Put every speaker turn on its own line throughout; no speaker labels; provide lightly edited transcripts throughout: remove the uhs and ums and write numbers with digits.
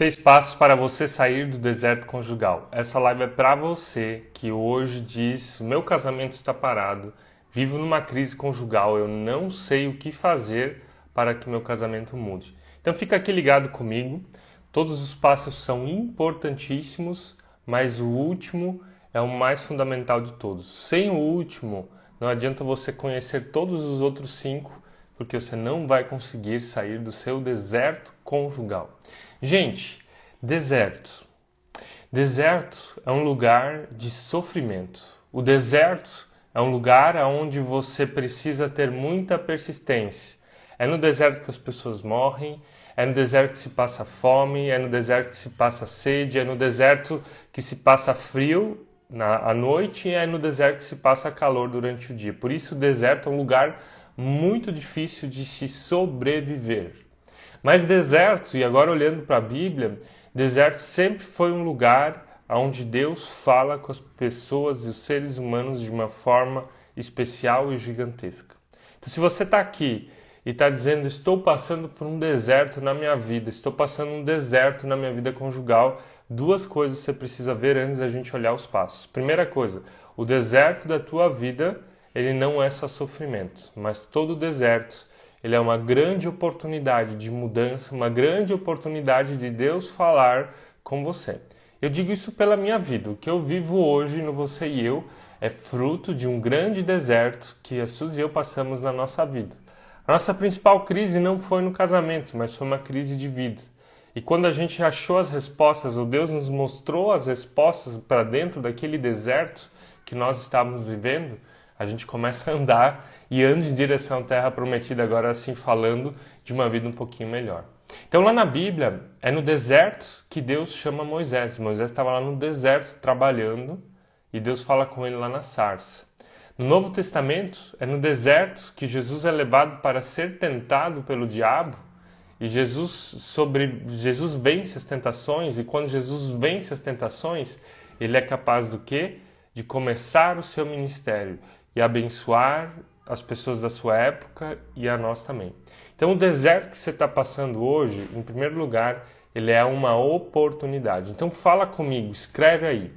6 passos para você sair do deserto conjugal. Essa live é para você que hoje diz: meu casamento está parado, vivo numa crise conjugal, eu não sei o que fazer para que meu casamento mude. Então fica aqui ligado comigo. Todos os passos são importantíssimos, mas o último é o mais fundamental de todos. Sem o último, não adianta você conhecer todos os outros 5, porque você não vai conseguir sair do seu deserto conjugal. Gente, deserto. Deserto é um lugar de sofrimento. O deserto é um lugar onde você precisa ter muita persistência. É no deserto que as pessoas morrem, é no deserto que se passa fome, é no deserto que se passa sede, é no deserto que se passa frio à noite e é no deserto que se passa calor durante o dia. Por isso o deserto é um lugar muito difícil de se sobreviver. Mas deserto, e agora olhando para a Bíblia, deserto sempre foi um lugar onde Deus fala com as pessoas e os seres humanos de uma forma especial e gigantesca. Então se você está aqui e está dizendo: estou passando por um deserto na minha vida, estou passando um deserto na minha vida conjugal, 2 coisas você precisa ver antes da gente olhar os passos. Primeira coisa, o deserto da tua vida, ele não é só sofrimento, mas todo deserto, ele é uma grande oportunidade de mudança, uma grande oportunidade de Deus falar com você. Eu digo isso pela minha vida. O que eu vivo hoje no Você e Eu é fruto de um grande deserto que a Suzy e eu passamos na nossa vida. A nossa principal crise não foi no casamento, mas foi uma crise de vida. E quando a gente achou as respostas, ou Deus nos mostrou as respostas para dentro daquele deserto que nós estávamos vivendo, a gente começa a andar e anda em direção à Terra Prometida, agora assim falando de uma vida um pouquinho melhor. Então lá na Bíblia, é no deserto que Deus chama Moisés. Moisés estava lá no deserto trabalhando e Deus fala com ele lá na sarça. No Novo Testamento, é no deserto que Jesus é levado para ser tentado pelo diabo e Jesus vence as tentações, e quando Jesus vence as tentações, ele é capaz do quê? De começar o seu ministério e abençoar as pessoas da sua época e a nós também. Então o deserto que você está passando hoje, em primeiro lugar, ele é uma oportunidade. Então fala comigo, escreve aí: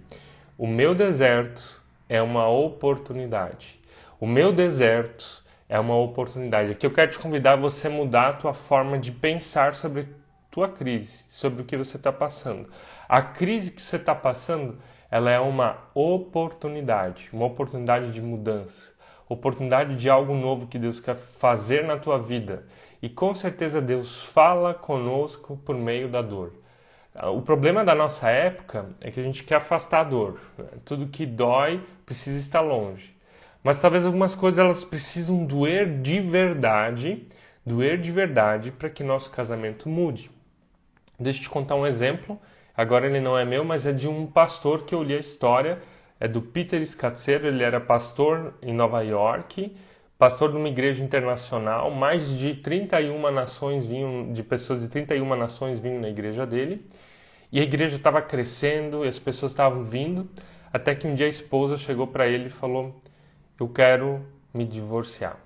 o meu deserto é uma oportunidade. O meu deserto é uma oportunidade. Aqui eu quero te convidar a você mudar a tua forma de pensar sobre a tua crise, sobre o que você está passando. A crise que você está passando, ela é uma oportunidade de mudança, oportunidade de algo novo que Deus quer fazer na tua vida. E com certeza Deus fala conosco por meio da dor. O problema da nossa época é que a gente quer afastar a dor. Tudo que dói precisa estar longe. Mas talvez algumas coisas elas precisam doer de verdade para que nosso casamento mude. Deixa eu te contar um exemplo. Agora ele não é meu, mas é de um pastor que eu li a história. É do Peter Scazzero. Ele era pastor em Nova York, pastor de uma igreja internacional. Mais de 31 nações vinham, de pessoas de 31 nações vinham na igreja dele. E a igreja estava crescendo e as pessoas estavam vindo, até que um dia a esposa chegou para ele e falou: eu quero me divorciar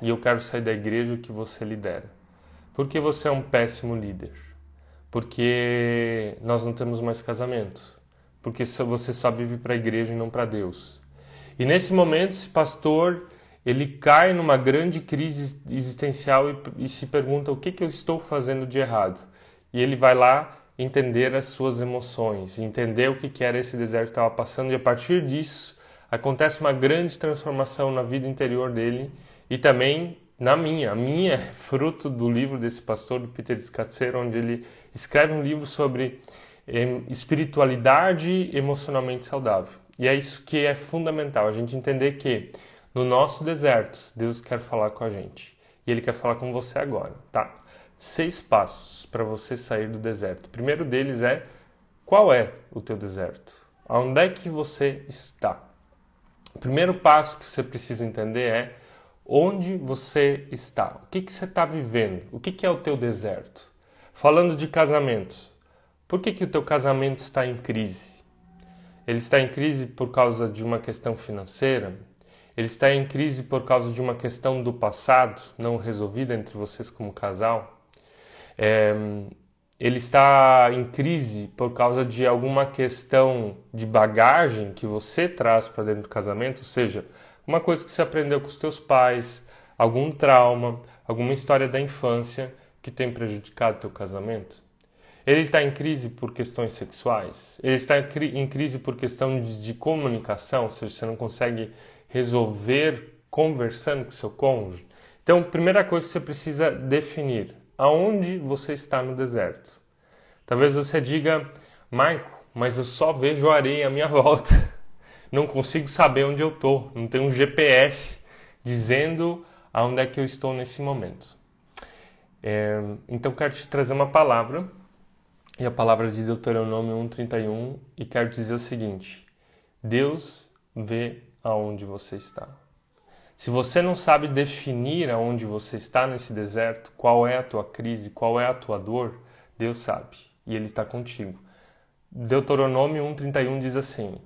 e eu quero sair da igreja que você lidera. Porque você é um péssimo líder. Porque nós não temos mais casamento. Porque você só vive para a igreja e não para Deus. E nesse momento, esse pastor, ele cai numa grande crise existencial e se pergunta: o que eu estou fazendo de errado? E ele vai lá entender as suas emoções, entender o que era esse deserto que estava passando, e a partir disso acontece uma grande transformação na vida interior dele e também na minha. A minha é fruto do livro desse pastor, do Peter Scazzero, onde ele escreve um livro sobre espiritualidade emocionalmente saudável. E é isso que é fundamental, a gente entender que no nosso deserto, Deus quer falar com a gente. E Ele quer falar com você agora, tá? 6 passos para você sair do deserto. O primeiro deles é: qual é o teu deserto? Onde é que você está? O primeiro passo que você precisa entender é onde você está. O que você está vivendo? O que é o teu deserto? Falando de casamento, por que o teu casamento está em crise? Ele está em crise por causa de uma questão financeira? Ele está em crise por causa de uma questão do passado não resolvida entre vocês como casal? ele está em crise por causa de alguma questão de bagagem que você traz para dentro do casamento, ou seja, uma coisa que você aprendeu com os teus pais, algum trauma, alguma história da infância que tem prejudicado o teu casamento? Ele está em crise por questões sexuais? Ele está em crise por questão de comunicação, ou seja, você não consegue resolver conversando com seu cônjuge? Então, primeira coisa que você precisa definir, aonde você está no deserto? Talvez você diga, Maico, mas eu só vejo areia à minha volta. Não consigo saber onde eu estou. Não tem um GPS dizendo aonde é que eu estou nesse momento. Então, quero te trazer uma palavra, e a palavra de Deuteronômio 1:31, e quero dizer o seguinte: Deus vê aonde você está. Se você não sabe definir aonde você está nesse deserto, qual é a tua crise, qual é a tua dor, Deus sabe, e Ele está contigo. Deuteronômio 1:31 diz assim: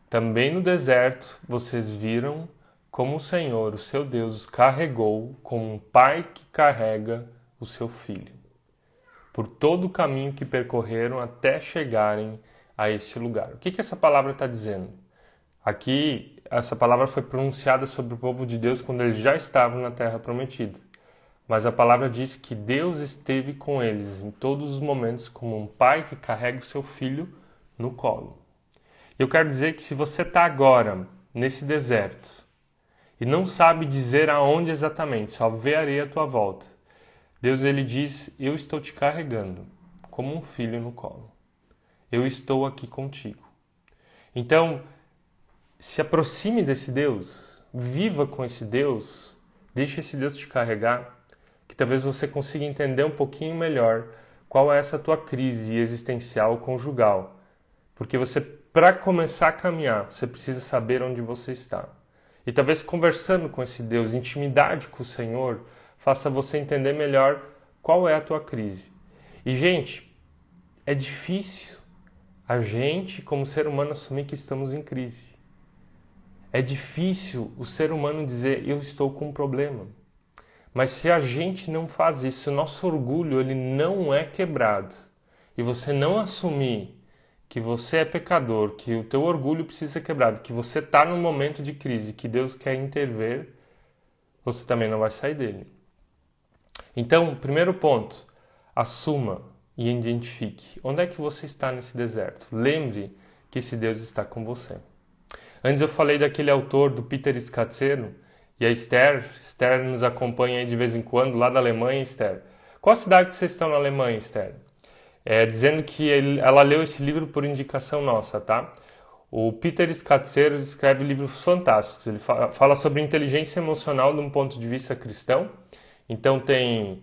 Também no deserto vocês viram como o Senhor, o seu Deus, os carregou como um pai que carrega o seu filho, por todo o caminho que percorreram até chegarem a este lugar. O que essa palavra está dizendo? Aqui, essa palavra foi pronunciada sobre o povo de Deus quando eles já estavam na Terra Prometida. Mas a palavra diz que Deus esteve com eles em todos os momentos como um pai que carrega o seu filho no colo. Eu quero dizer que se você está agora nesse deserto e não sabe dizer aonde exatamente, só vê areia à tua volta, Deus ele diz, eu estou te carregando como um filho no colo. Eu estou aqui contigo. Então, se aproxime desse Deus, viva com esse Deus, deixe esse Deus te carregar, que talvez você consiga entender um pouquinho melhor qual é essa tua crise existencial conjugal. Porque você, para começar a caminhar, você precisa saber onde você está. E talvez conversando com esse Deus, intimidade com o Senhor, faça você entender melhor qual é a tua crise. E, gente, é difícil a gente, como ser humano, assumir que estamos em crise. É difícil o ser humano dizer, eu estou com um problema. Mas se a gente não faz isso, se o nosso orgulho ele não é quebrado, e você não assumir que você é pecador, que o teu orgulho precisa ser quebrado, que você está num momento de crise, que Deus quer intervir, você também não vai sair dele. Então, primeiro ponto, assuma e identifique. Onde é que você está nesse deserto? Lembre que esse Deus está com você. Antes eu falei daquele autor, do Peter Scazzero, e a Esther nos acompanha aí de vez em quando, lá da Alemanha, Esther. Qual cidade que vocês estão na Alemanha, Esther? Dizendo que ela leu esse livro por indicação nossa, tá? O Peter Scazzero escreve livros fantásticos. Ele fala sobre inteligência emocional de um ponto de vista cristão. Então tem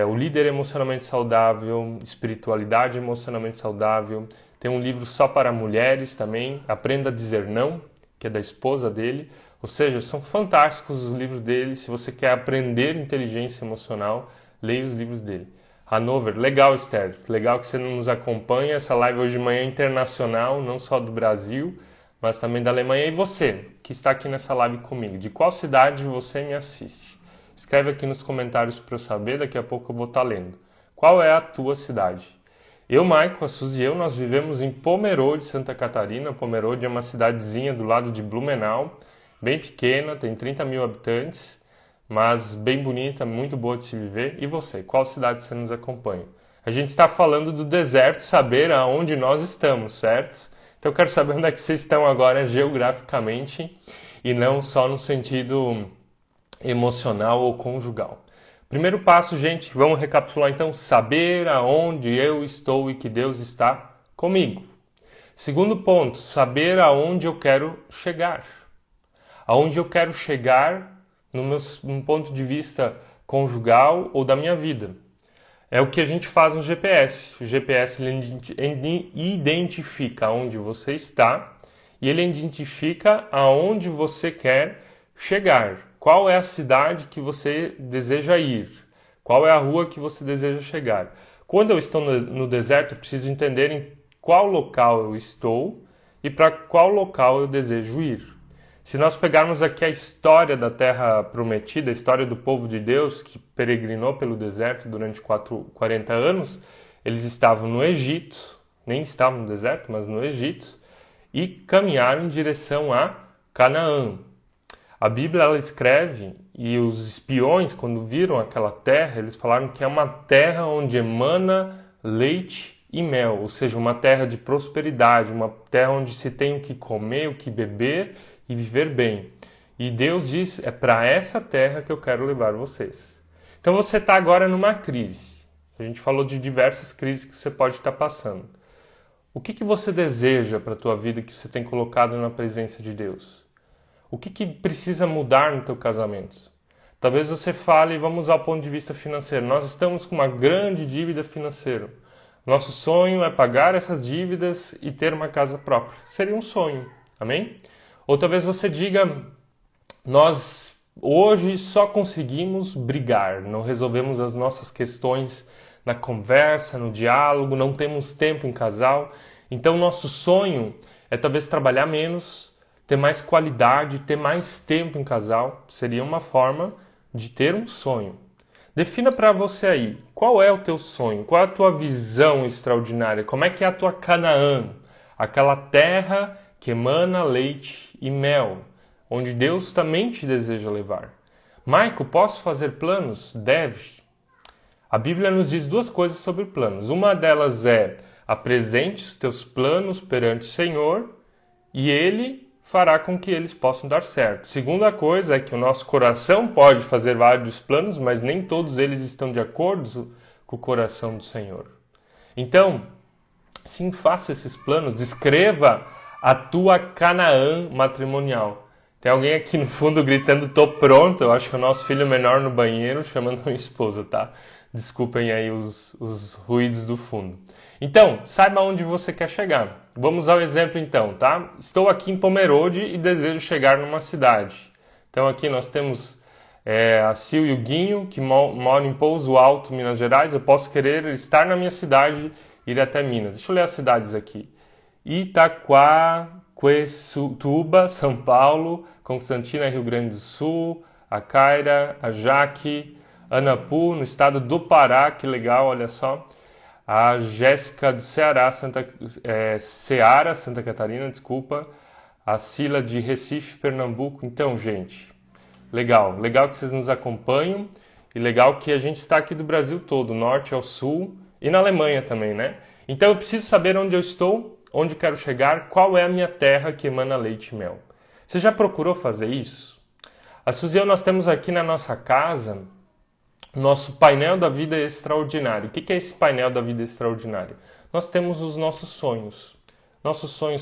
o líder emocionalmente saudável, espiritualidade emocionalmente saudável. Tem um livro só para mulheres também, Aprenda a Dizer Não, que é da esposa dele. Ou seja, são fantásticos os livros dele. Se você quer aprender inteligência emocional, leia os livros dele. Hanover, legal, Esther. Legal que você nos acompanha. Essa live hoje de manhã é internacional, não só do Brasil, mas também da Alemanha. E você, que está aqui nessa live comigo, de qual cidade você me assiste? Escreve aqui nos comentários para eu saber, daqui a pouco eu vou estar lendo. Qual é a tua cidade? Eu, Maico, a Suzy e eu, nós vivemos em Pomerode, Santa Catarina. Pomerode é uma cidadezinha do lado de Blumenau, bem pequena, tem 30 mil habitantes, mas bem bonita, muito boa de se viver. E você, qual cidade você nos acompanha? A gente está falando do deserto, saber aonde nós estamos, certo? Então eu quero saber onde é que vocês estão agora geograficamente e não só no sentido emocional ou conjugal. Primeiro passo, gente, vamos recapitular então, saber aonde eu estou e que Deus está comigo. Segundo ponto, saber aonde eu quero chegar. Aonde eu quero chegar no ponto de vista conjugal ou da minha vida. É o que a gente faz no GPS. O GPS ele identifica onde você está e ele identifica aonde você quer chegar. Qual é a cidade que você deseja ir? Qual é a rua que você deseja chegar? Quando eu estou no deserto, eu preciso entender em qual local eu estou e para qual local eu desejo ir. Se nós pegarmos aqui a história da Terra Prometida, a história do povo de Deus que peregrinou pelo deserto durante 40 anos, Eles estavam no Egito, nem estavam no deserto, mas no Egito, e caminharam em direção a Canaã. A Bíblia ela escreve, e os espiões, quando viram aquela terra, eles falaram que é uma terra onde emana leite e mel, ou seja, uma terra de prosperidade, uma terra onde se tem o que comer, o que beber e viver bem. E Deus diz, é para essa terra que eu quero levar vocês. Então você está agora numa crise. A gente falou de diversas crises que você pode estar passando. O que você deseja para a tua vida que você tem colocado na presença de Deus? O que precisa mudar no teu casamento? Talvez você fale, vamos ao ponto de vista financeiro. Nós estamos com uma grande dívida financeira. Nosso sonho é pagar essas dívidas e ter uma casa própria. Seria um sonho, amém? Ou talvez você diga, nós hoje só conseguimos brigar, não resolvemos as nossas questões na conversa, no diálogo, não temos tempo em casal. Então nosso sonho é talvez trabalhar menos, ter mais qualidade, ter mais tempo em casal. Seria uma forma de ter um sonho. Defina para você aí, qual é o teu sonho? Qual é a tua visão extraordinária? Como é que é a tua Canaã? Aquela terra que emana leite e mel, onde Deus também te deseja levar. Maico, posso fazer planos? Deve. A Bíblia nos diz duas coisas sobre planos. Uma delas é, apresente os teus planos perante o Senhor e Ele fará com que eles possam dar certo. Segunda coisa é que o nosso coração pode fazer vários planos, mas nem todos eles estão de acordo com o coração do Senhor. Então, sim, faça esses planos, descreva a tua Canaã matrimonial. Tem alguém aqui no fundo gritando, tô pronto. Eu acho que é o nosso filho menor no banheiro chamando minha esposa, tá? Desculpem aí os ruídos do fundo. Então, saiba onde você quer chegar. Vamos ao exemplo então, tá? Estou aqui em Pomerode e desejo chegar numa cidade. Então aqui nós temos a Sil e o Guinho, que moram em Pouso Alto, Minas Gerais. Eu posso querer estar na minha cidade e ir até Minas. Deixa eu ler as cidades aqui. Itaquaquecetuba, São Paulo, Constantina, Rio Grande do Sul, Acaira, Ajaque, Anapu, no estado do Pará, que legal, olha só. A Jéssica do Ceará, Ceará, Santa Catarina, desculpa. A Sila de Recife, Pernambuco. Então, gente, legal que vocês nos acompanham e legal que a gente está aqui do Brasil todo, norte ao sul e na Alemanha também, né? Então eu preciso saber onde eu estou, onde quero chegar, qual é a minha terra que emana leite e mel. Você já procurou fazer isso? A Suzy e eu, nós temos aqui na nossa casa nosso painel da vida extraordinário. O que é esse painel da vida extraordinária? Nós temos os nossos sonhos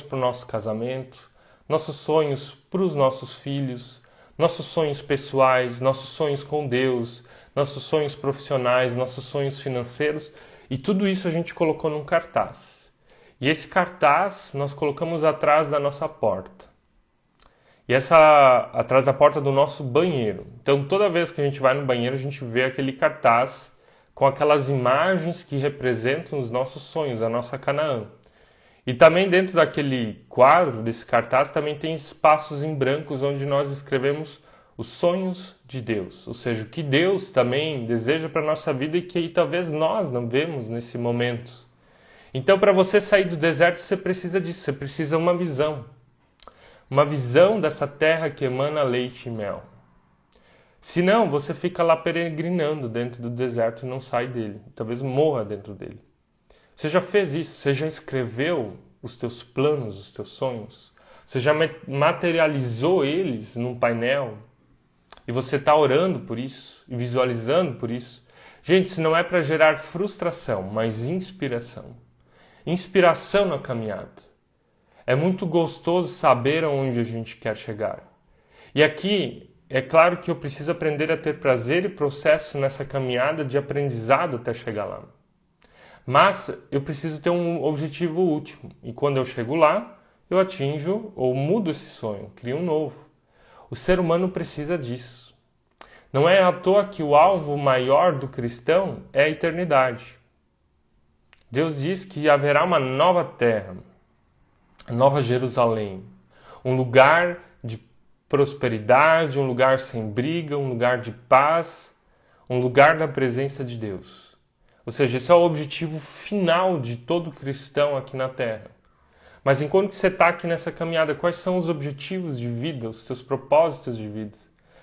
para o nosso casamento, nossos sonhos para os nossos filhos, nossos sonhos pessoais, nossos sonhos com Deus, nossos sonhos profissionais, nossos sonhos financeiros, e tudo isso a gente colocou num cartaz. E esse cartaz nós colocamos atrás da nossa porta. E atrás da porta do nosso banheiro. Então, toda vez que a gente vai no banheiro, a gente vê aquele cartaz com aquelas imagens que representam os nossos sonhos, a nossa Canaã. E também dentro daquele quadro, desse cartaz, também tem espaços em brancos onde nós escrevemos os sonhos de Deus. Ou seja, o que Deus também deseja para a nossa vida e que talvez nós não vemos nesse momento. Então, para você sair do deserto, você precisa disso, você precisa de uma visão. Uma visão dessa terra que emana leite e mel. Senão, você fica lá peregrinando dentro do deserto e não sai dele. Talvez morra dentro dele. Você já fez isso? Você já escreveu os teus planos, os teus sonhos? Você já materializou eles num painel? E você está orando por isso? E visualizando por isso? Gente, isso não é para gerar frustração, mas inspiração. Inspiração na caminhada. É muito gostoso saber aonde a gente quer chegar. E aqui, é claro que eu preciso aprender a ter prazer e processo nessa caminhada de aprendizado até chegar lá. Mas eu preciso ter um objetivo último. E quando eu chego lá, eu atinjo ou mudo esse sonho, crio um novo. O ser humano precisa disso. Não é à toa que o alvo maior do cristão é a eternidade. Deus diz que haverá uma nova terra, Nova Jerusalém, um lugar de prosperidade, um lugar sem briga, um lugar de paz, um lugar da presença de Deus. Ou seja, esse é o objetivo final de todo cristão aqui na Terra. Mas enquanto você está aqui nessa caminhada, quais são os objetivos de vida, os seus propósitos de vida,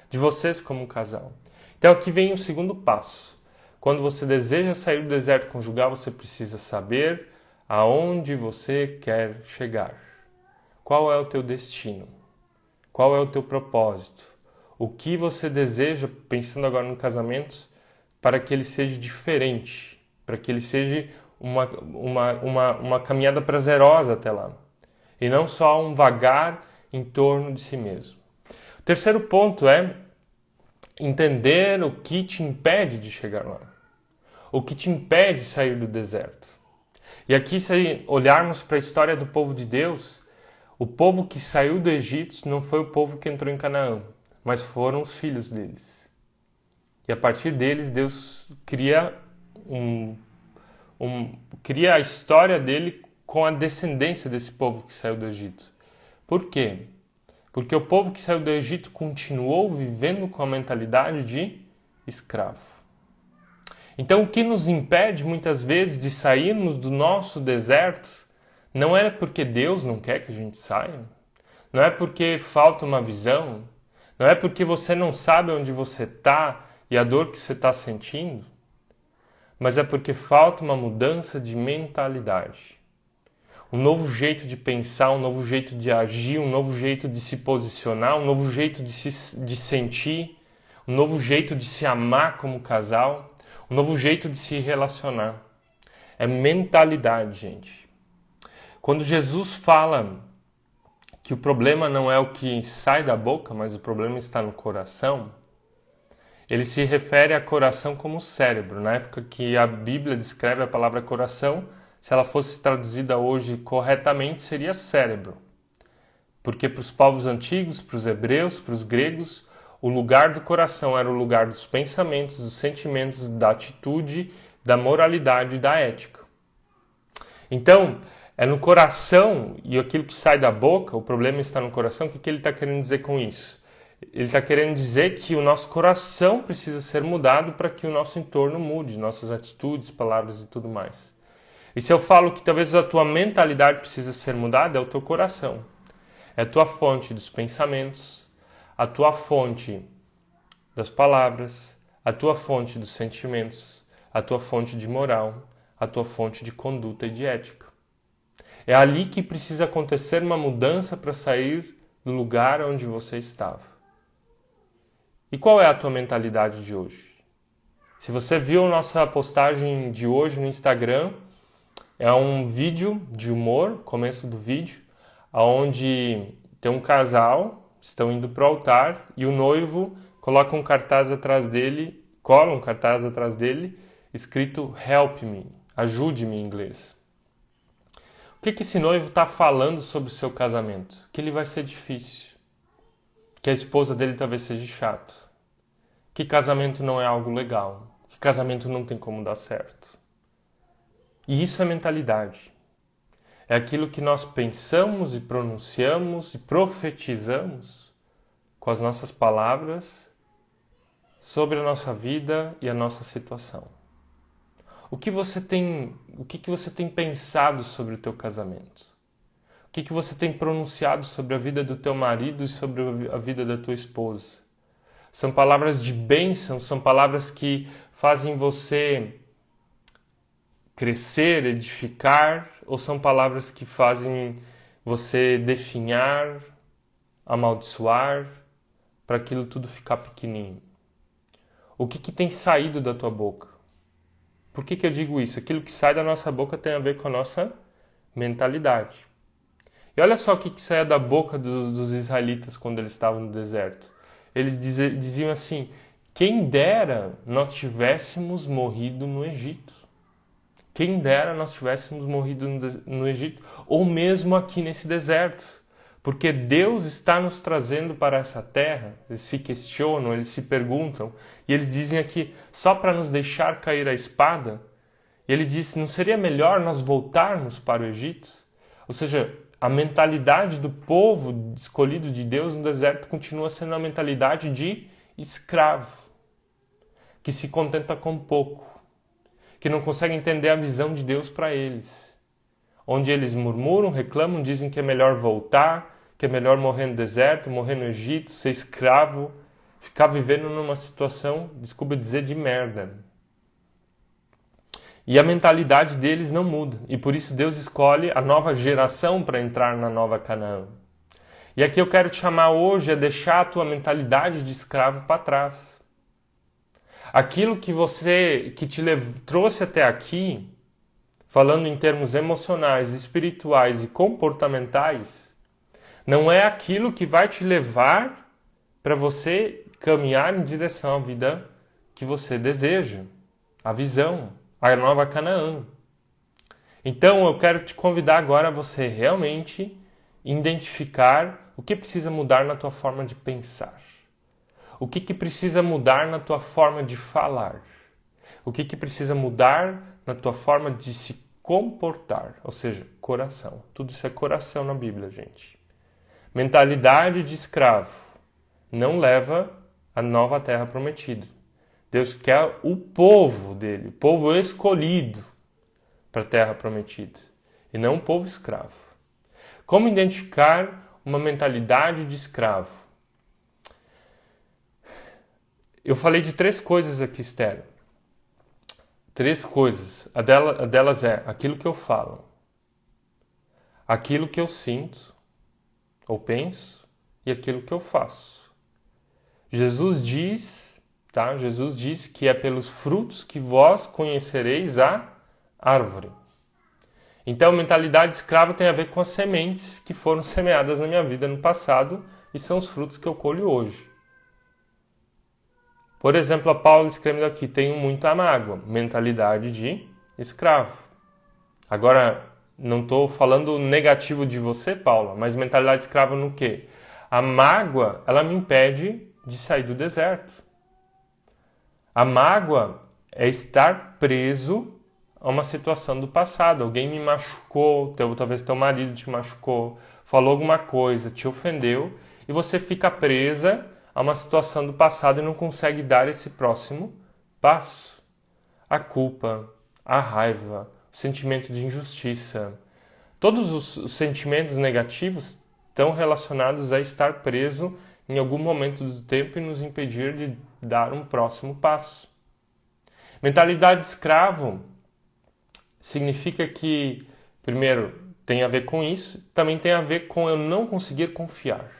de vocês como casal? Então aqui vem o segundo passo. Quando você deseja sair do deserto conjugal, você precisa saber aonde você quer chegar. Qual é o teu destino? Qual é o teu propósito? O que você deseja, pensando agora no casamento, para que ele seja diferente, para que ele seja uma caminhada prazerosa até lá, e não só um vagar em torno de si mesmo. O terceiro ponto é entender o que te impede de chegar lá, o que te impede de sair do deserto. E aqui, se olharmos para a história do povo de Deus, o povo que saiu do Egito não foi o povo que entrou em Canaã, mas foram os filhos deles. E a partir deles, Deus cria a história dele com a descendência desse povo que saiu do Egito. Por quê? Porque o povo que saiu do Egito continuou vivendo com a mentalidade de escravo. Então, o que nos impede muitas vezes de sairmos do nosso deserto não é porque Deus não quer que a gente saia, não é porque falta uma visão, não é porque você não sabe onde você está e a dor que você está sentindo, mas é porque falta uma mudança de mentalidade. Um novo jeito de pensar, um novo jeito de agir, um novo jeito de se posicionar, um novo jeito de sentir, um novo jeito de se amar como casal, um novo jeito de se relacionar. É mentalidade, gente. Quando Jesus fala que o problema não é o que sai da boca, mas o problema está no coração, ele se refere a coração como cérebro. Na época que a Bíblia descreve a palavra coração, se ela fosse traduzida hoje corretamente, seria cérebro. Porque para os povos antigos, para os hebreus, para os gregos, o lugar do coração era o lugar dos pensamentos, dos sentimentos, da atitude, da moralidade e da ética. Então, é no coração, e aquilo que sai da boca, o problema está no coração. O que ele está querendo dizer com isso? Ele está querendo dizer que o nosso coração precisa ser mudado para que o nosso entorno mude, nossas atitudes, palavras e tudo mais. E se eu falo que talvez a tua mentalidade precisa ser mudada, é o teu coração. É a tua fonte dos pensamentos, a tua fonte das palavras, a tua fonte dos sentimentos, a tua fonte de moral, a tua fonte de conduta e de ética. É ali que precisa acontecer uma mudança para sair do lugar onde você estava. E qual é a tua mentalidade de hoje? Se você viu a nossa postagem de hoje no Instagram, é um vídeo de humor, começo do vídeo, onde tem um casal, estão indo para o altar e o noivo coloca um cartaz atrás dele, cola um cartaz atrás dele, escrito Help Me, ajude-me em inglês. O que esse noivo está falando sobre o seu casamento? Que ele vai ser difícil, que a esposa dele talvez seja chata, que casamento não é algo legal, que casamento não tem como dar certo. E isso é mentalidade. É aquilo que nós pensamos e pronunciamos e profetizamos com as nossas palavras sobre a nossa vida e a nossa situação. O que você tem pensado sobre o teu casamento? O que você tem pronunciado sobre a vida do teu marido e sobre a vida da tua esposa? São palavras de bênção, são palavras que fazem você crescer, edificar, ou são palavras que fazem você definhar, amaldiçoar, para aquilo tudo ficar pequenininho? O que tem saído da tua boca? Por que eu digo isso? Aquilo que sai da nossa boca tem a ver com a nossa mentalidade. E olha só o que saía da boca dos israelitas quando eles estavam no deserto. Eles diziam assim: quem dera nós tivéssemos morrido no Egito. Quem dera nós tivéssemos morrido no Egito, ou mesmo aqui nesse deserto. Porque Deus está nos trazendo para essa terra. Eles se questionam, eles se perguntam, e eles dizem aqui, só para nos deixar cair a espada? E ele diz, não seria melhor nós voltarmos para o Egito? Ou seja, a mentalidade do povo escolhido de Deus no deserto continua sendo a mentalidade de escravo, que se contenta com pouco, porque não conseguem entender a visão de Deus para eles. Onde eles murmuram, reclamam, dizem que é melhor voltar, que é melhor morrer no deserto, morrer no Egito, ser escravo, ficar vivendo numa situação, desculpa dizer, de merda. E a mentalidade deles não muda. E por isso Deus escolhe a nova geração para entrar na nova Canaã. E aqui eu quero te chamar hoje a deixar a tua mentalidade de escravo para trás. Aquilo que te trouxe até aqui, falando em termos emocionais, espirituais e comportamentais, não é aquilo que vai te levar para você caminhar em direção à vida que você deseja, a visão, a nova Canaã. Então eu quero te convidar agora a você realmente identificar o que precisa mudar na tua forma de pensar. O que precisa mudar na tua forma de falar. O que precisa mudar na tua forma de se comportar. Ou seja, coração. Tudo isso é coração na Bíblia, gente. Mentalidade de escravo não leva a nova terra prometida. Deus quer o povo dele, o povo escolhido para a terra prometida. E não o povo escravo. Como identificar uma mentalidade de escravo? Eu falei de 3 coisas aqui, Esther. 3 coisas. A delas é aquilo que eu falo, aquilo que eu sinto ou penso e aquilo que eu faço. Jesus diz que é pelos frutos que vós conhecereis a árvore. Então, mentalidade escrava tem a ver com as sementes que foram semeadas na minha vida no passado e são os frutos que eu colho hoje. Por exemplo, a Paulo escrevendo aqui, tenho muita mágoa, mentalidade de escravo. Agora, não estou falando negativo de você, Paula, mas mentalidade escrava no quê? A mágoa, ela me impede de sair do deserto. A mágoa é estar preso a uma situação do passado. Alguém me machucou, talvez teu marido te machucou, falou alguma coisa, te ofendeu, e você fica presa a uma situação do passado e não consegue dar esse próximo passo. A culpa, a raiva, o sentimento de injustiça, todos os sentimentos negativos estão relacionados a estar preso em algum momento do tempo e nos impedir de dar um próximo passo. Mentalidade de escravo significa que, primeiro, tem a ver com isso, também tem a ver com eu não conseguir confiar.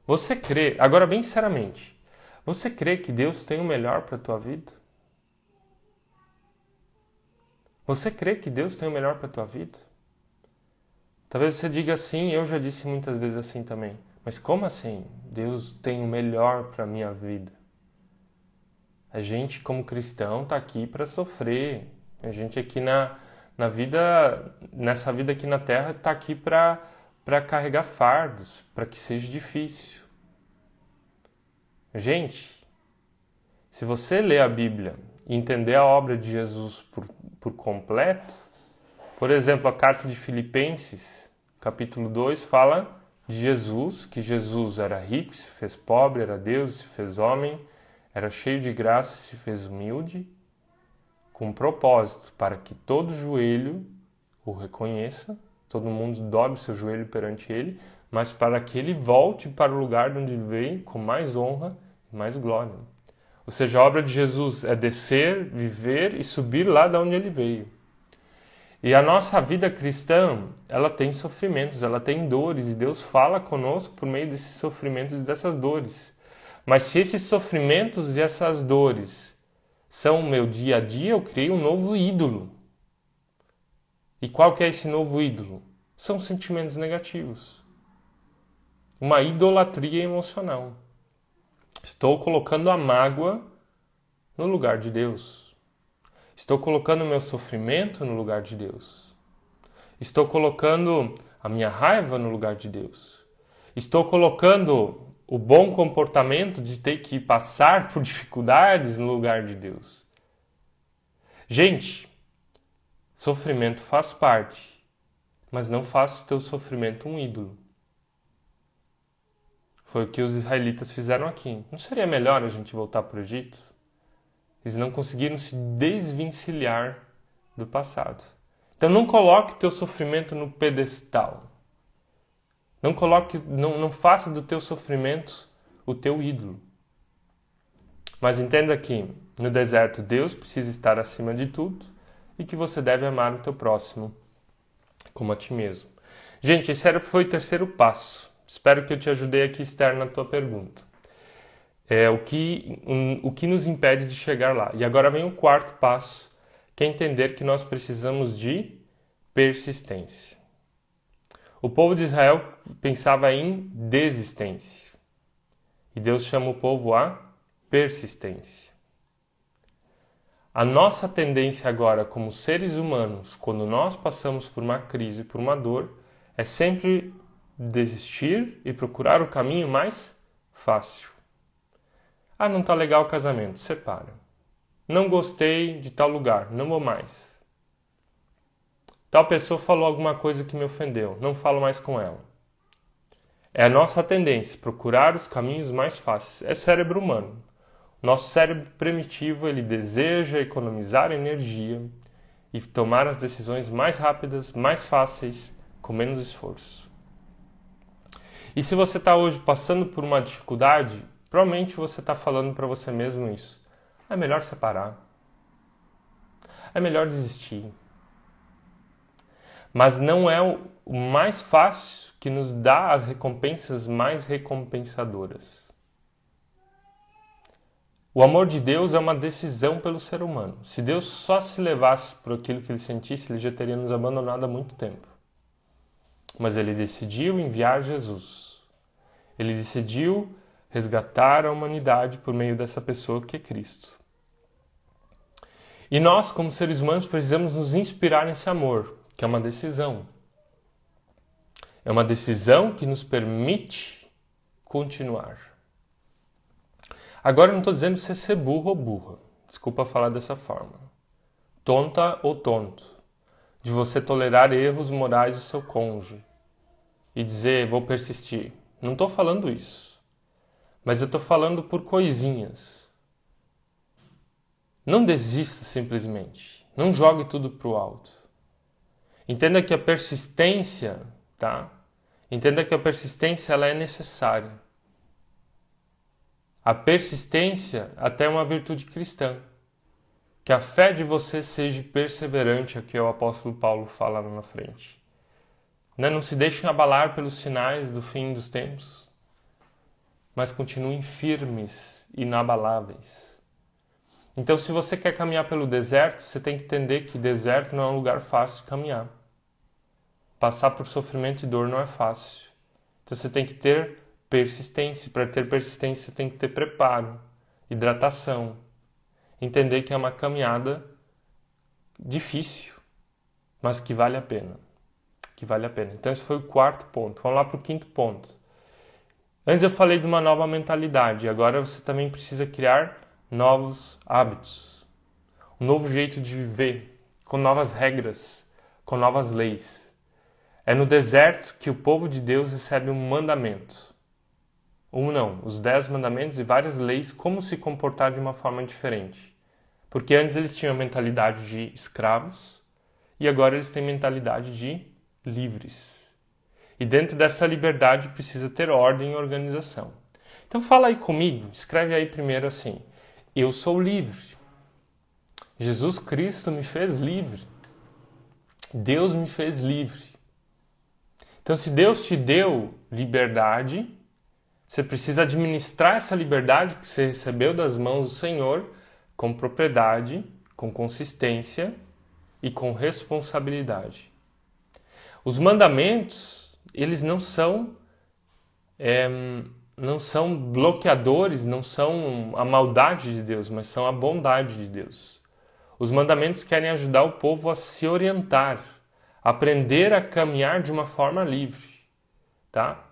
Você crê, agora bem sinceramente, você crê que Deus tem o melhor para a tua vida? Você crê que Deus tem o melhor para a tua vida? Talvez você diga assim, eu já disse muitas vezes assim também. Mas como assim? Deus tem o melhor para a minha vida? A gente, como cristão, está aqui para sofrer. A gente aqui na vida, nessa vida aqui na Terra, está aqui para carregar fardos, para que seja difícil. Gente, se você ler a Bíblia e entender a obra de Jesus por completo, por exemplo, a carta de Filipenses, capítulo 2, fala de Jesus, que Jesus era rico, se fez pobre, era Deus, se fez homem, era cheio de graça, se fez humilde, com um propósito, para que todo joelho o reconheça, todo mundo dobre seu joelho perante ele, mas para que ele volte para o lugar de onde ele veio com mais honra e mais glória. Ou seja, a obra de Jesus é descer, viver e subir lá de onde ele veio. E a nossa vida cristã, ela tem sofrimentos, ela tem dores, e Deus fala conosco por meio desses sofrimentos e dessas dores. Mas se esses sofrimentos e essas dores são o meu dia a dia, eu criei um novo ídolo. E qual que é esse novo ídolo? São sentimentos negativos. Uma idolatria emocional. Estou colocando a mágoa no lugar de Deus. Estou colocando o meu sofrimento no lugar de Deus. Estou colocando a minha raiva no lugar de Deus. Estou colocando o bom comportamento de ter que passar por dificuldades no lugar de Deus. Gente, sofrimento faz parte, mas não faça o teu sofrimento um ídolo. Foi o que os israelitas fizeram aqui. Não seria melhor a gente voltar para o Egito? Eles não conseguiram se desvencilhar do passado. Então não coloque o teu sofrimento no pedestal. Não faça do teu sofrimento o teu ídolo. Mas entenda que no deserto Deus precisa estar acima de tudo e que você deve amar o teu próximo como a ti mesmo. Gente, esse foi o terceiro passo. Espero que eu te ajudei aqui externo na tua pergunta. O que nos impede de chegar lá. E agora vem o quarto passo, que é entender que nós precisamos de persistência. O povo de Israel pensava em desistência. E Deus chama o povo a persistência. A nossa tendência agora, como seres humanos, quando nós passamos por uma crise, por uma dor, é sempre desistir e procurar o caminho mais fácil. Ah, não está legal o casamento, separa. Não gostei de tal lugar, não vou mais. Tal pessoa falou alguma coisa que me ofendeu, não falo mais com ela. É a nossa tendência, procurar os caminhos mais fáceis. É cérebro humano. Nosso cérebro primitivo, ele deseja economizar energia e tomar as decisões mais rápidas, mais fáceis, com menos esforço. E se você está hoje passando por uma dificuldade, provavelmente você está falando para você mesmo isso. É melhor separar. É melhor desistir. Mas não é o mais fácil que nos dá as recompensas mais recompensadoras. O amor de Deus é uma decisão pelo ser humano. Se Deus só se levasse por aquilo que ele sentisse, ele já teria nos abandonado há muito tempo. Mas ele decidiu enviar Jesus. Ele decidiu resgatar a humanidade por meio dessa pessoa que é Cristo. E nós, como seres humanos, precisamos nos inspirar nesse amor, que é uma decisão. É uma decisão que nos permite continuar. Agora eu não estou dizendo você ser burro ou burra. Desculpa falar dessa forma. Tonta ou tonto. De você tolerar erros morais do seu cônjuge. E dizer, vou persistir. Não estou falando isso. Mas eu estou falando por coisinhas. Não desista simplesmente. Não jogue tudo para o alto. Entenda que a persistência, tá? Entenda que a persistência ela é necessária. A persistência até é uma virtude cristã. Que a fé de você seja perseverante, é o que o apóstolo Paulo fala lá na frente. Não se deixem abalar pelos sinais do fim dos tempos, mas continuem firmes, inabaláveis. Então, se você quer caminhar pelo deserto, você tem que entender que deserto não é um lugar fácil de caminhar. Passar por sofrimento e dor não é fácil. Então, você tem que ter persistência. Para ter persistência, você tem que ter preparo, hidratação. Entender que é uma caminhada difícil, mas que vale a pena. Que vale a pena. Então, esse foi o quarto ponto. Vamos lá para o quinto ponto. Antes eu falei de uma nova mentalidade. Agora você também precisa criar novos hábitos. Um novo jeito de viver, com novas regras, com novas leis. É no deserto que o povo de Deus recebe um mandamento. Os 10 mandamentos e várias leis, como se comportar de uma forma diferente. Porque antes eles tinham a mentalidade de escravos e agora eles têm mentalidade de livres. E dentro dessa liberdade precisa ter ordem e organização. Então fala aí comigo, escreve aí primeiro assim: eu sou livre. Jesus Cristo me fez livre. Deus me fez livre. Então se Deus te deu liberdade, você precisa administrar essa liberdade que você recebeu das mãos do Senhor com propriedade, com consistência e com responsabilidade. Os mandamentos, eles não são bloqueadores, não são a maldade de Deus, mas são a bondade de Deus. Os mandamentos querem ajudar o povo a se orientar, a aprender a caminhar de uma forma livre, tá?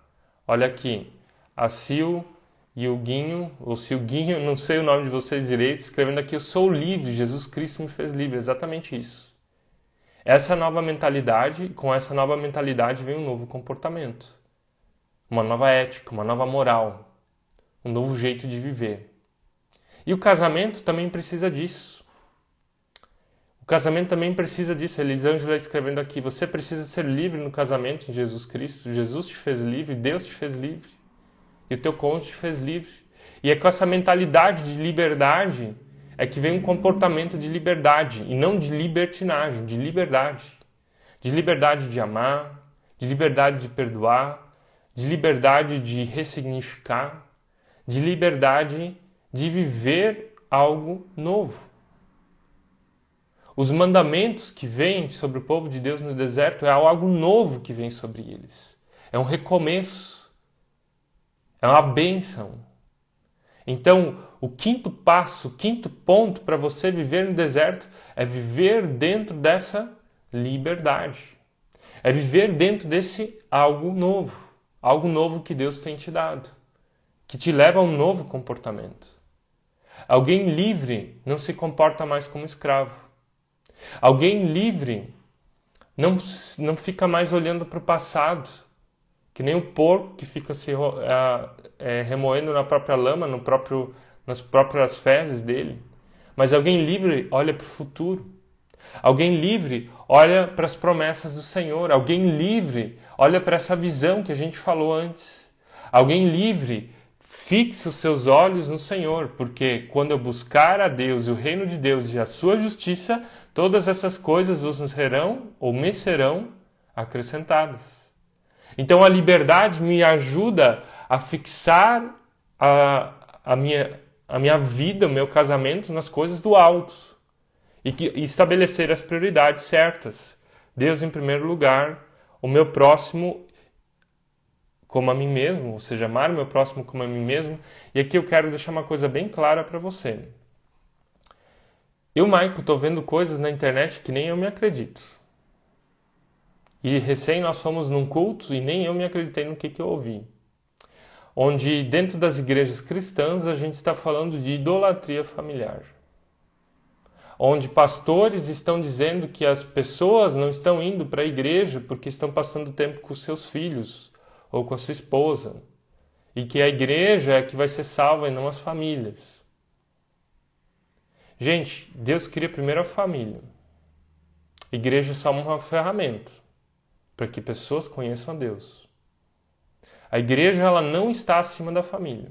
Olha aqui, a Sil e o Guinho, ou Silguinho, não sei o nome de vocês direito, escrevendo aqui: eu sou livre, Jesus Cristo me fez livre. Exatamente isso. Essa nova mentalidade, com essa nova mentalidade vem um novo comportamento, uma nova ética, uma nova moral, um novo jeito de viver. E o casamento também precisa disso. O casamento também precisa disso. Elisângela escrevendo aqui, você precisa ser livre no casamento em Jesus Cristo. Jesus te fez livre, Deus te fez livre. E o teu cônjuge te fez livre. E é com essa mentalidade de liberdade é que vem um comportamento de liberdade. E não de libertinagem, de liberdade. De liberdade de amar, de liberdade de perdoar, de liberdade de ressignificar, de liberdade de viver algo novo. Os mandamentos que vêm sobre o povo de Deus no deserto é algo novo que vem sobre eles. É um recomeço. É uma bênção. Então, o quinto passo, o quinto ponto para você viver no deserto é viver dentro dessa liberdade. É viver dentro desse algo novo que Deus tem te dado, que te leva a um novo comportamento. Alguém livre não se comporta mais como escravo. Alguém livre não fica mais olhando para o passado, que nem o porco que fica se remoendo na própria lama, nas próprias fezes dele. Mas alguém livre olha para o futuro. Alguém livre olha para as promessas do Senhor. Alguém livre olha para essa visão que a gente falou antes. Alguém livre fixa os seus olhos no Senhor, porque quando eu buscar a Deus e o reino de Deus e a sua justiça, todas essas coisas vos serão ou me serão acrescentadas. Então a liberdade me ajuda a fixar a minha vida, o meu casamento nas coisas do alto e estabelecer as prioridades certas. Deus em primeiro lugar, o meu próximo como a mim mesmo, ou seja, amar o meu próximo como a mim mesmo. E aqui eu quero deixar uma coisa bem clara para você. Eu, Maico, estou vendo coisas na internet que nem eu me acredito. E recém nós fomos num culto e nem eu me acreditei no que eu ouvi. Onde dentro das igrejas cristãs a gente está falando de idolatria familiar. Onde pastores estão dizendo que as pessoas não estão indo para a igreja porque estão passando tempo com os seus filhos ou com a sua esposa. E que a igreja é que vai ser salva e não as famílias. Gente, Deus cria primeiro a família. Igreja é só uma ferramenta para que pessoas conheçam a Deus. A igreja ela não está acima da família.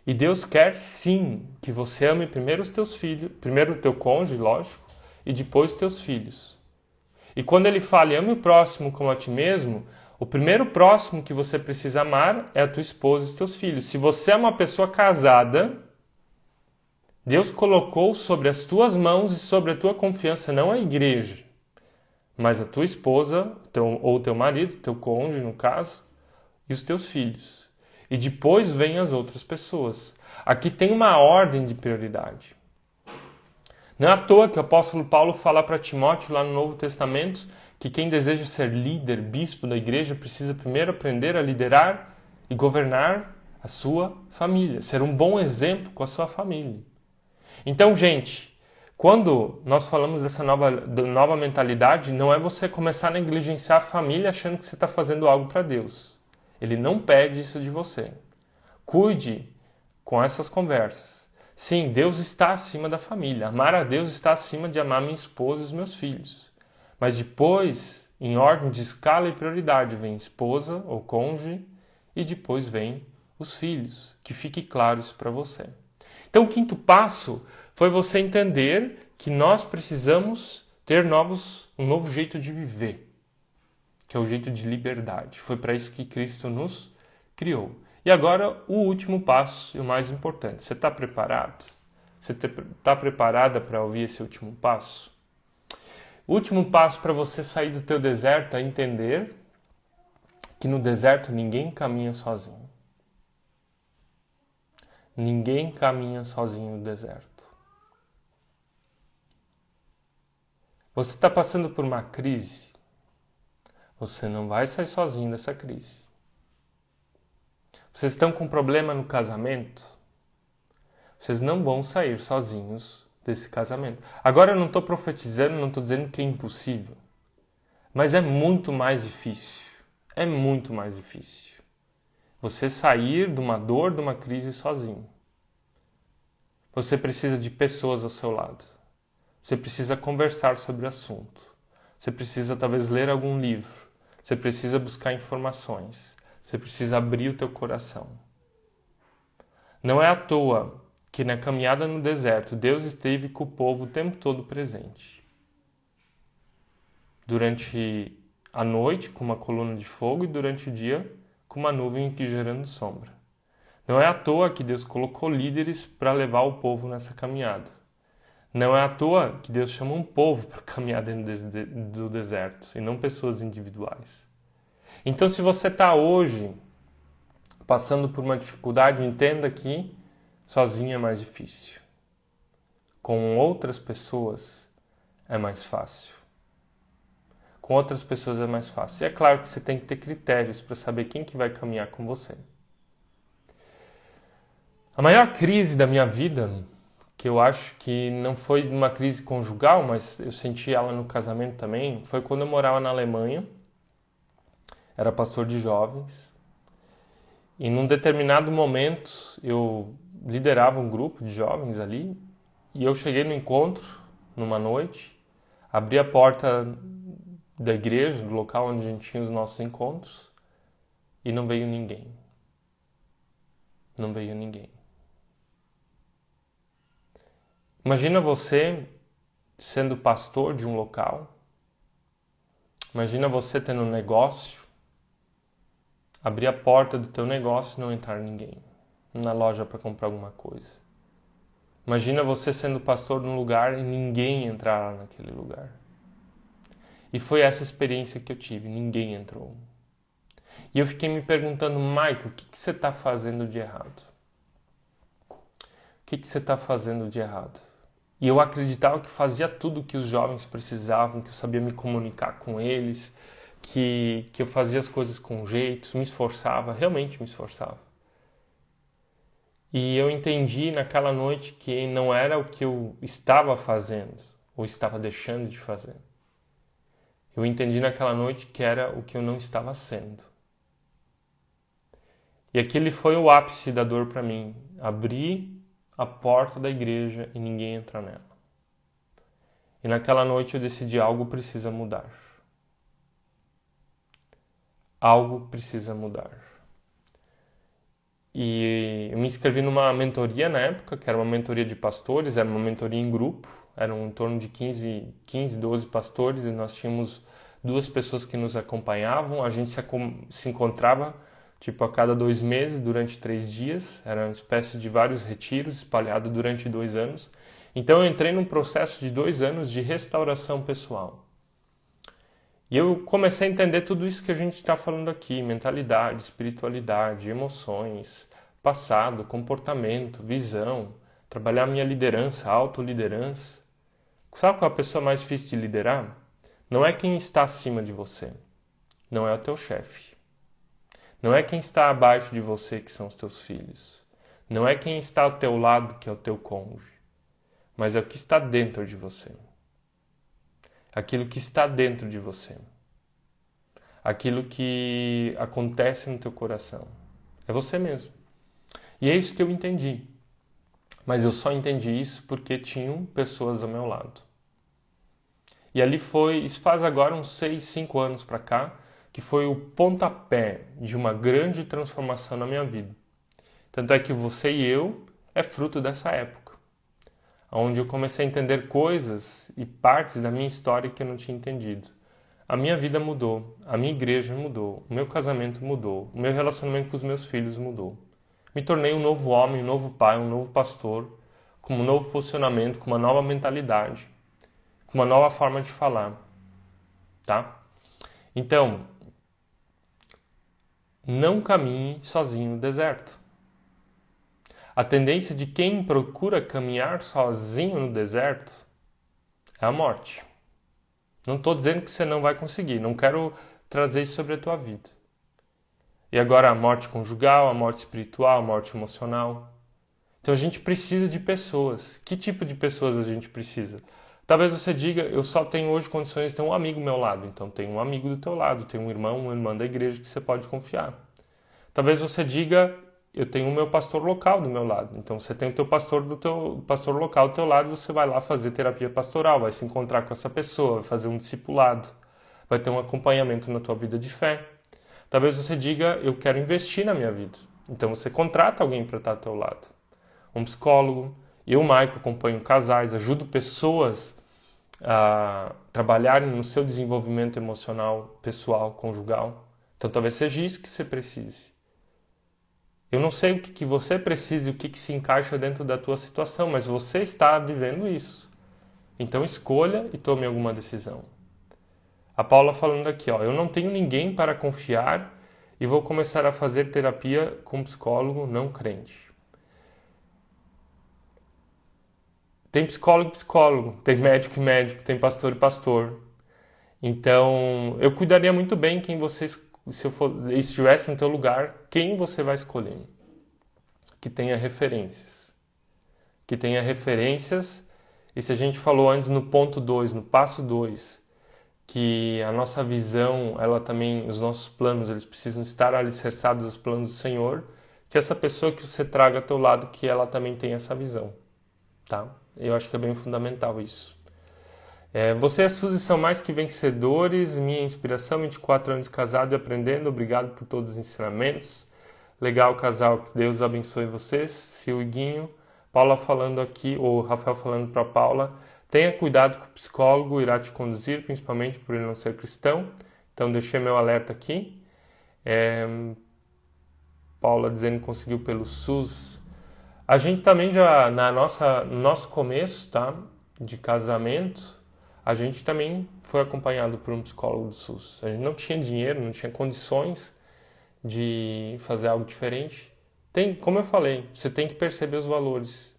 E Deus quer sim que você ame primeiro os teus filhos, primeiro o teu cônjuge, lógico, e depois os teus filhos. E quando ele fala, ame o próximo como a ti mesmo, o primeiro próximo que você precisa amar é a tua esposa e os teus filhos. Se você é uma pessoa casada, Deus colocou sobre as tuas mãos e sobre a tua confiança não a igreja, mas a tua esposa, ou teu marido, teu cônjuge no caso, e os teus filhos. E depois vêm as outras pessoas. Aqui tem uma ordem de prioridade. Não é à toa que o apóstolo Paulo fala para Timóteo lá no Novo Testamento que quem deseja ser líder, bispo da igreja, precisa primeiro aprender a liderar e governar a sua família, ser um bom exemplo com a sua família. Então, gente, quando nós falamos dessa nova mentalidade, não é você começar a negligenciar a família achando que você está fazendo algo para Deus. Ele não pede isso de você. Cuide com essas conversas. Sim, Deus está acima da família. Amar a Deus está acima de amar minha esposa e os meus filhos. Mas depois, em ordem de escala e prioridade, vem esposa ou cônjuge e depois vem os filhos. Que fique claro isso para você. Então, o quinto passo foi você entender que nós precisamos ter um novo jeito de viver, que é o jeito de liberdade. Foi para isso que Cristo nos criou. E agora, o último passo e o mais importante. Você está preparado? Você está preparada para ouvir esse último passo? O último passo para você sair do teu deserto é entender que no deserto ninguém caminha sozinho. Ninguém caminha sozinho no deserto. Você está passando por uma crise. Você não vai sair sozinho dessa crise. Vocês estão com problema no casamento? Vocês não vão sair sozinhos desse casamento. Agora eu não estou profetizando, não estou dizendo que é impossível. Mas é muito mais difícil. É muito mais difícil. você sair de uma dor, de uma crise sozinho. Você precisa de pessoas ao seu lado. Você precisa conversar sobre o assunto. Você precisa talvez ler algum livro. Você precisa buscar informações. Você precisa abrir o teu coração. Não é à toa que na caminhada no deserto Deus esteve com o povo o tempo todo presente. Durante a noite com uma coluna de fogo e durante o dia com uma nuvem que gerando sombra. Não é à toa que Deus colocou líderes para levar o povo nessa caminhada. Não é à toa que Deus chama um povo para caminhar dentro do deserto e não pessoas individuais. Então, se você está hoje passando por uma dificuldade, entenda que sozinho é mais difícil. Com outras pessoas é mais fácil. Com outras pessoas é mais fácil. E é claro que você tem que ter critérios para saber quem que vai caminhar com você. A maior crise da minha vida, que eu acho que não foi uma crise conjugal, mas eu senti ela no casamento também, foi quando eu morava na Alemanha, era pastor de jovens, e num determinado momento eu liderava um grupo de jovens ali, e eu cheguei no encontro, numa noite, abri a porta da igreja, do local onde a gente tinha os nossos encontros, e não veio ninguém. Não veio ninguém. Imagina você sendo pastor de um local. Imagina você tendo um negócio, abrir a porta do teu negócio e não entrar ninguém na loja para comprar alguma coisa. Imagina você sendo pastor de um lugar e ninguém entrar lá naquele lugar. E foi essa experiência que eu tive, ninguém entrou. E eu fiquei me perguntando, Michael, o que você está fazendo de errado? O que você está fazendo de errado? E eu acreditava que fazia tudo o que os jovens precisavam, que eu sabia me comunicar com eles, que eu fazia as coisas com jeito, me esforçava, realmente me esforçava. E eu entendi naquela noite que não era o que eu estava fazendo, ou estava deixando de fazer. Eu entendi naquela noite que era o que eu não estava sendo. E aquele foi o ápice da dor para mim, abrir a porta da igreja e ninguém entrar nela. E naquela noite eu decidi algo precisa mudar. Algo precisa mudar. E eu me inscrevi numa mentoria na época, que era uma mentoria de pastores, era uma mentoria em grupo, eram em torno de 15, 12 pastores e nós tínhamos 2 pessoas que nos acompanhavam, a gente se encontrava tipo a cada 2 meses, durante 3 dias, era uma espécie de vários retiros espalhados durante 2 anos. Então eu entrei num processo de 2 anos de restauração pessoal. E eu comecei a entender tudo isso que a gente está falando aqui, mentalidade, espiritualidade, emoções, passado, comportamento, visão, trabalhar minha liderança, autoliderança. Sabe qual é a pessoa mais difícil de liderar? Não é quem está acima de você, não é o teu chefe. Não é quem está abaixo de você, que são os teus filhos. Não é quem está ao teu lado, que é o teu cônjuge. Mas é o que está dentro de você. Aquilo que está dentro de você. Aquilo que acontece no teu coração. É você mesmo. E é isso que eu entendi. Mas eu só entendi isso porque tinham pessoas ao meu lado. E ali isso faz agora uns 6, 5 anos para cá, que foi o pontapé de uma grande transformação na minha vida. Tanto é que você e eu é fruto dessa época, onde eu comecei a entender coisas e partes da minha história que eu não tinha entendido. A minha vida mudou, a minha igreja mudou, o meu casamento mudou, o meu relacionamento com os meus filhos mudou. Me tornei um novo homem, um novo pai, um novo pastor, com um novo posicionamento, com uma nova mentalidade, com uma nova forma de falar, tá? Então, não caminhe sozinho no deserto. A tendência de quem procura caminhar sozinho no deserto é a morte. Não estou dizendo que você não vai conseguir, não quero trazer isso sobre a tua vida. E agora a morte conjugal, a morte espiritual, a morte emocional. Então a gente precisa de pessoas. Que tipo de pessoas a gente precisa? Talvez você diga, eu só tenho hoje condições de ter um amigo ao meu lado. Então tem um amigo do teu lado, tem um irmão, uma irmã da igreja que você pode confiar. Talvez você diga, eu tenho o meu pastor local do meu lado. Então você tem o teu pastor local do teu lado, você vai lá fazer terapia pastoral, vai se encontrar com essa pessoa, vai fazer um discipulado, vai ter um acompanhamento na tua vida de fé. Talvez você diga, eu quero investir na minha vida. Então você contrata alguém para estar ao teu lado. Um psicólogo. Eu, Maico, acompanho casais, ajudo pessoas a trabalharem no seu desenvolvimento emocional, pessoal, conjugal. Então talvez seja isso que você precise. Eu não sei o que você precisa e o que se encaixa dentro da tua situação, mas você está vivendo isso. Então escolha e tome alguma decisão. A Paula falando aqui, ó, eu não tenho ninguém para confiar e vou começar a fazer terapia com psicólogo não crente. Tem psicólogo e psicólogo, tem médico e médico, tem pastor e pastor. Então, eu cuidaria muito bem quem você, se eu estivesse no teu lugar, quem você vai escolher. Que tenha referências. Que tenha referências, e se a gente falou antes no ponto 2, no passo 2, que a nossa visão, ela também, os nossos planos, eles precisam estar alicerçados aos planos do Senhor, que essa pessoa que você traga ao teu lado, que ela também tenha essa visão, tá? Eu acho que é bem fundamental isso. Você e a Suzy são mais que vencedores, minha inspiração, 24 anos casado e aprendendo, obrigado por todos os ensinamentos. Legal, casal, que Deus abençoe vocês. Sil e Guinho, Paula falando aqui, ou Rafael falando para Paula, tenha cuidado com o psicólogo, irá te conduzir, principalmente por ele não ser cristão. Então deixei meu alerta aqui. Paula dizendo que conseguiu pelo SUS. A gente também já, no nosso começo, tá, de casamento, a gente também foi acompanhado por um psicólogo do SUS. A gente não tinha dinheiro, não tinha condições de fazer algo diferente. Como eu falei, você tem que perceber os valores.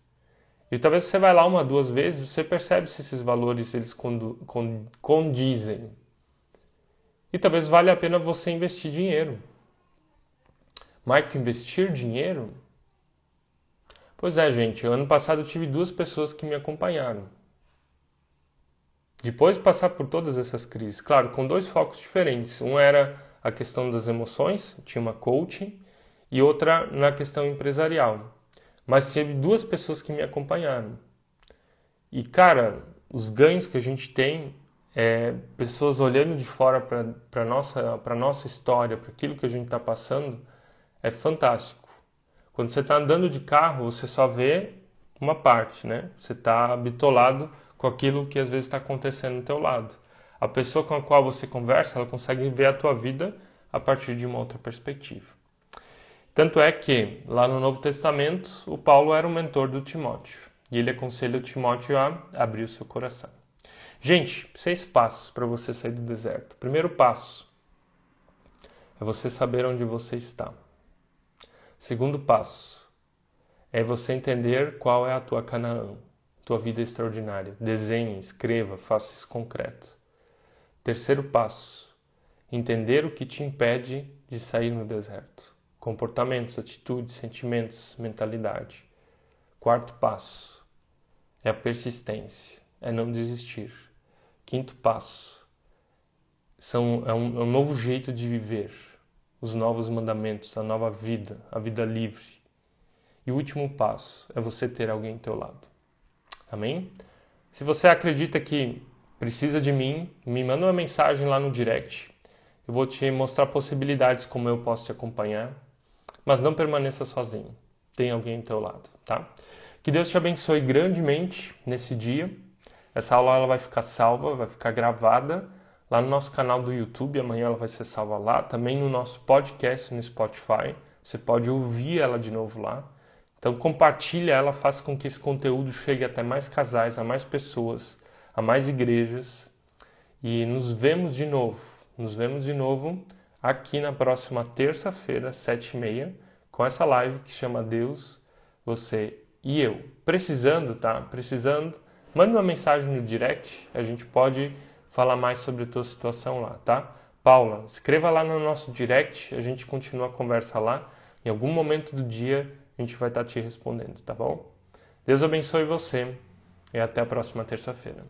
E talvez você vai lá 1, 2 vezes, você percebe se esses valores eles condizem. E talvez valha a pena você investir dinheiro. Maico, investir dinheiro? Pois é, gente, ano passado eu tive 2 pessoas que me acompanharam. Depois de passar por todas essas crises, claro, com 2 focos diferentes. Um era a questão das emoções, tinha uma coaching, e outra na questão empresarial. Mas teve 2 pessoas que me acompanharam. E, cara, os ganhos que a gente tem, pessoas olhando de fora para a nossa história, para aquilo que a gente está passando, é fantástico. Quando você está andando de carro, você só vê uma parte, né? Você está bitolado com aquilo que às vezes está acontecendo do teu lado. A pessoa com a qual você conversa, ela consegue ver a tua vida a partir de uma outra perspectiva. Tanto é que, lá no Novo Testamento, o Paulo era o mentor do Timóteo. E ele aconselha o Timóteo a abrir o seu coração. Gente, 6 passos para você sair do deserto. Primeiro passo é você saber onde você está. Segundo passo é você entender qual é a tua Canaã, tua vida extraordinária. Desenhe, escreva, faça isso concreto. Terceiro passo, entender o que te impede de sair no deserto. Comportamentos, atitudes, sentimentos, mentalidade. Quarto passo é a persistência, é não desistir. Quinto passo é um novo jeito de viver, os novos mandamentos, a nova vida, a vida livre. E o último passo é você ter alguém ao teu lado. Amém? Se você acredita que precisa de mim, me manda uma mensagem lá no direct. Eu vou te mostrar possibilidades como eu posso te acompanhar. Mas não permaneça sozinho. Tem alguém ao teu lado, tá? Que Deus te abençoe grandemente nesse dia. Essa aula ela vai ficar salva, vai ficar gravada lá no nosso canal do YouTube. Amanhã ela vai ser salva lá. Também no nosso podcast no Spotify. Você pode ouvir ela de novo lá. Então compartilha ela, faça com que esse conteúdo chegue até mais casais, a mais pessoas, a mais igrejas. E nos vemos de novo. Nos vemos de novo aqui na próxima terça-feira, 7h30, com essa live que chama Deus, Você e Eu. Precisando, tá? Precisando, manda uma mensagem no direct, a gente pode falar mais sobre a tua situação lá, tá? Paula, escreva lá no nosso direct, a gente continua a conversa lá. Em algum momento do dia a gente vai estar te respondendo, tá bom? Deus abençoe você e até a próxima terça-feira.